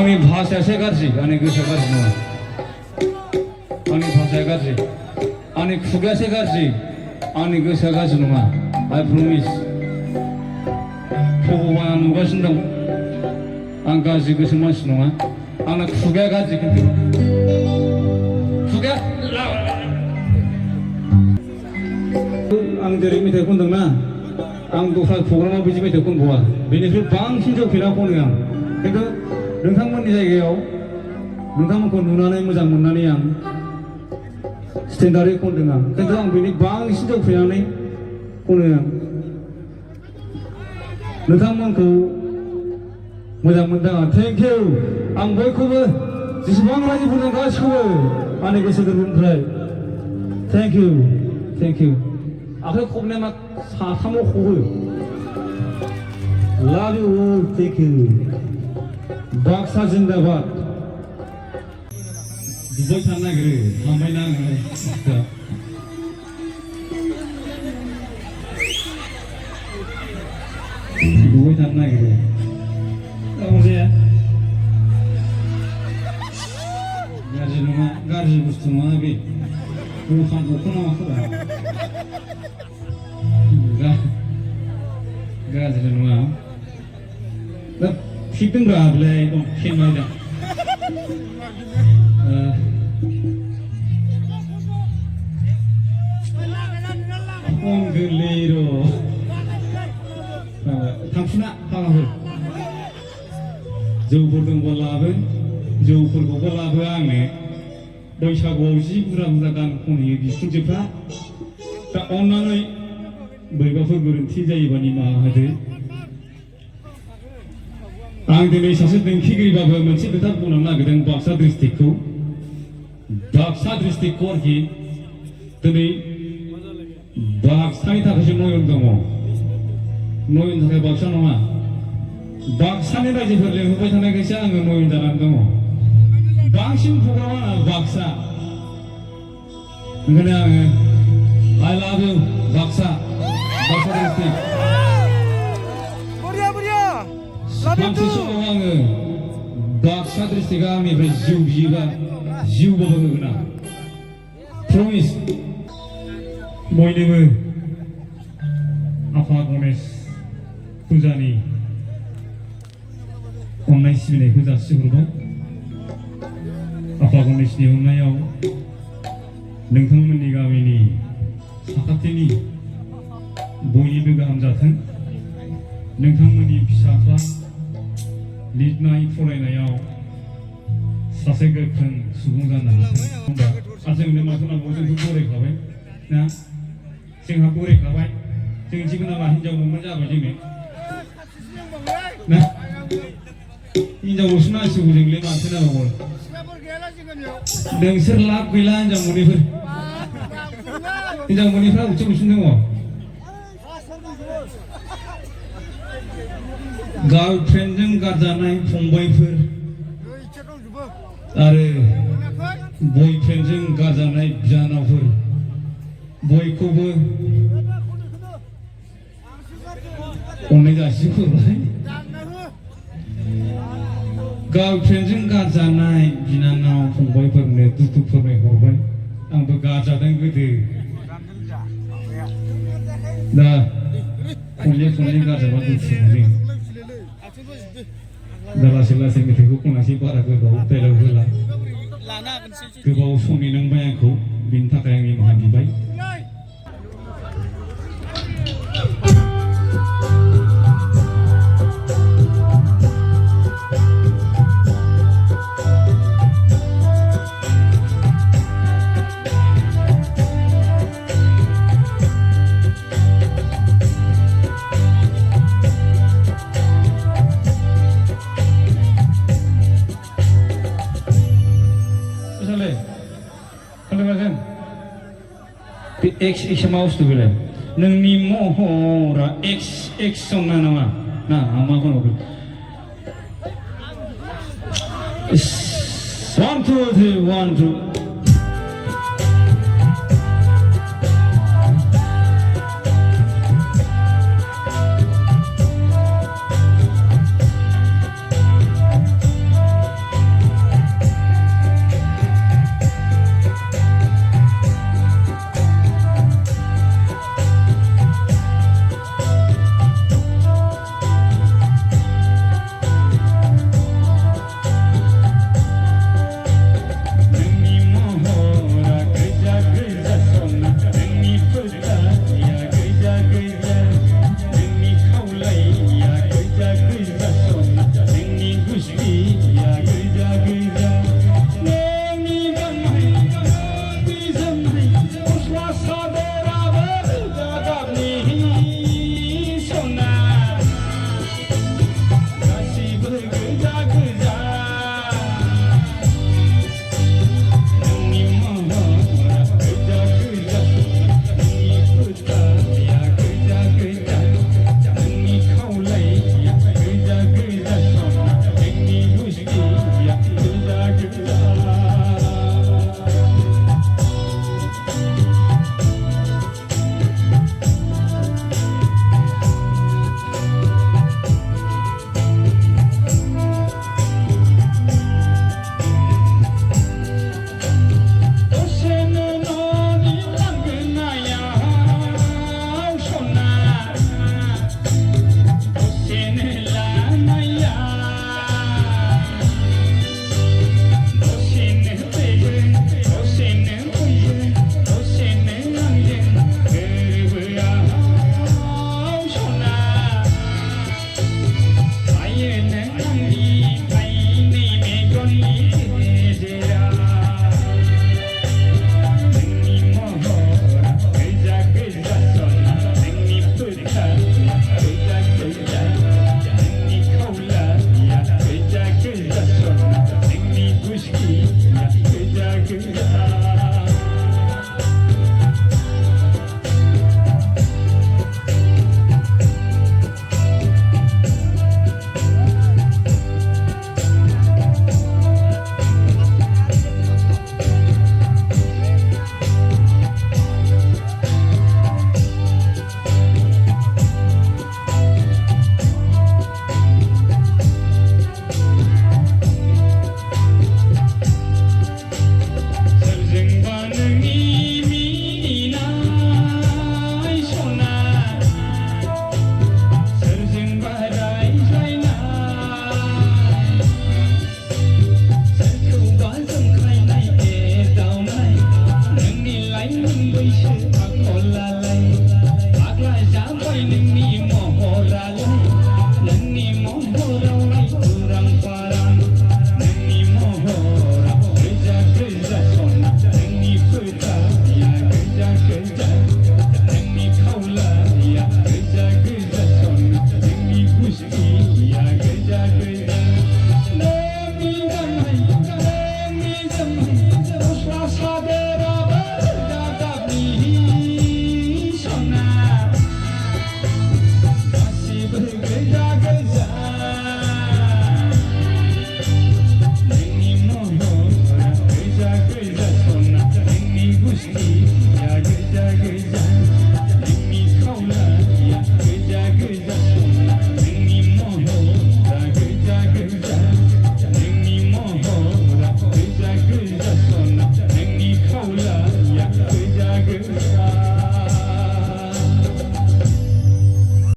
आंनि भाषायासो गाज्रि आंनि गोसोआ गाज्रि नङा आंनि भाषाया गाज्रि आंनि खुगायासो गाज्रि आंनि गोसोआ गाज्रि नङा आइ प्रमिस भगबाना नुगासिनो दं आं गाज्रि गोसो मानसि नङा आंना खुगाया गाज्रि खिन्थु खुगाया आं जेरै मेथाइ खनदोंना आं दस्रा प्रग्रामाव बिदि मेथाइ खनबावा बेनिफ्राय बांसिन जौफेना खनो आं खिन्थु नोंथांमोननि जायगायाव नोंथांमोनखौ नुनानै मोजां मोननानै आं स्टेन्डार्डै खनदों आं खिन्थु आं बेनि बांसिन जौफेनानै खनो आं नोंथांमोनखौ मोजां मोनदों आं थेंक इउ आं बयखौबो जेसेबां रायजोफोरजों गासिखौबो आंनि गोसो गोरबोनिफ्राय थेंक इउ आखाइ खबनाया मा साथामाव खबो love you all thank you Baksa जिन्दाबाद दुबाय थानो नागिरो हामबायना आङो दुबाय थानो नागिरो जाया गाज्रि नङा गाज्रि बुस्थु नङा बे दखान दख'ना माखौबा गाज्रि नङा दा फिदोंब्रा बेलाय दं खेमाय दा खम गोरलै र' थांफिना फाग्लाफोर जौफोर दंबा लाबो जौफोरखौबो लाबो आंनो बैसागुआव जि बुरजा बुरजा गान खनहैयो बिखुनजोफ्रा दा अननानै बोरैबाफोर गोरोन्थि जायोबा निमाहा होदो आं दिनै सासे देंखोगिरिबाबो मोनसे खोथा बुंनो नागिरदों बाक्सा डिस्ट्रिक्टखौ आरोखि दिनै बाक्सानि थाखायसो नयन दङ नयन थाखाय बाक्सा नङा बाक्सानि रायजोफोर लेंहरबाय थानायखायसो आङो नयन जानानै दङ बांसिन प्रग्रामानो बाक्सा ओंखायनो आङो आइ लाभ इउ बाक्सा डिस्ट्रिक्ट सानसे समाव आङो बाक्सा डिस्ट्रिक्टआ आंनिफ्राय जिउ बियोबा जिउबाबो होगोन आं प्रमिस बयनोबो आफा गणेश फुजानि अननाय सिबिनायखौ जासिहरबाय आफा गणेशनि अननायाव नोंथांमोननि गामिनि साखाथिनि बयनिबो गाहाम जाथों नोंथांमोननि फिसाफ्रा लिरनाय फरायनायाव सासे गोख्रों सुबुं जानो हाथों जोंनो माथो नांगौ जोंथ' बरायखाबाय ना जोंहा बरायखाबाय जों जिखुनु हिनजाव मोनबानो जाबाय जोंनो ना हिनजावल'सो नांसिगौ जोंले माथो नांगौ नोंसोर लाब गैला हिनजाव मोनैफ्रा उच्च दङ गार्लफ्रेन्डजों गारजानाय फंबायफोर आरो बयफ्रेन्डजों गारजानाय बिनानावफोर बयखौबो अननाय जासिहरबाय गार्लफ्रेन्डजों गारजानाय बिनानाव फंबायफोरनो दुखु फोरमायहरबाय आंबो गारजादों गोदो दा खनले गारजाबा दुखु मोनो दा लासै मेथाइखौ खनासै बारा गोबाव डाइलग होला गोबाव सम नेनांबाय आंखौ बिनि थाखाय आं निमाहा बिबाय X mouse tu bila, nengni mohora X sona nama, nah ama kono. 1 2 3 1 2. गोजा